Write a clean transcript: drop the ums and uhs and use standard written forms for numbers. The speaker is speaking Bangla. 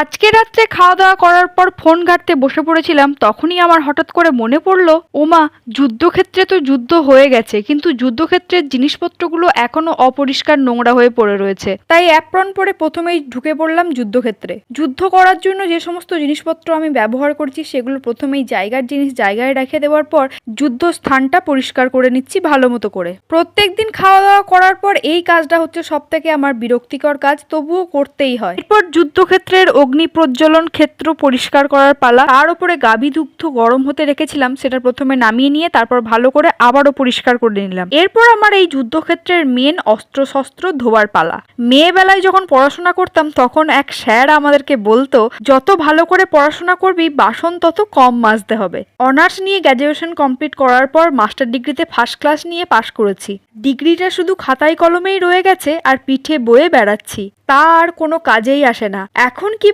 আজকে রাত্রে খাওয়া দাওয়া করার পর ফোন ঘাঁটতে বসে পড়েছিলাম, তখনই আমার হঠাৎ করে মনে পড়লো, ওমা, যুদ্ধক্ষেত্রে তো যুদ্ধ হয়ে গেছে, কিন্তু যুদ্ধক্ষেত্রের জিনিসপত্রগুলো এখনো অপরিষ্কার নোংরা হয়ে পড়ে রয়েছে। তাই অ্যাপ্রন পরে প্রথমেই ঢুকে পড়লাম যুদ্ধক্ষেত্রে। যুদ্ধ করার জন্য যে সমস্ত জিনিসপত্র আমি ব্যবহার করছি সেগুলো প্রথমেই জায়গার জিনিস জায়গায় রেখে দেওয়ার পর যুদ্ধ স্থানটা পরিষ্কার করে নিচ্ছি ভালো মতো করে। প্রত্যেকদিন খাওয়া দাওয়া করার পর এই কাজটা হচ্ছে সব থেকে আমার বিরক্তিকর কাজ, তবুও করতেই হয়। এরপর যুদ্ধক্ষেত্রের অগ্নি প্রজ্বলন ক্ষেত্র পরিষ্কার করার পালা। তার উপরে গাভী দুগ্ধ গরম হতে রেখেছিলাম, সেটা প্রথমে নামিয়ে নিয়ে তারপর ভালো করে আবারও পরিষ্কার করে নিলাম। এরপর আমার এই যুদ্ধক্ষেত্রের মেন অস্ত্র শস্ত্র ধোয়ার পালা। মেয়েবেলায় যখন পড়াশোনা করতাম তখন এক স্যার আমাদেরকে বলতো, যত ভালো করে পড়াশোনা করবি বাসন তত কম মাজতে হবে। অনার্স নিয়ে গ্র্যাজুয়েশন কমপ্লিট করার পর মাস্টার ডিগ্রিতে ফার্স্ট ক্লাস নিয়ে পাশ করেছি। ডিগ্রিটা শুধু খাতায় কলমেই রয়ে গেছে আর পিঠে বয়ে বেড়াচ্ছি, তা আর কোনো কাজেই আসে না। এখন কি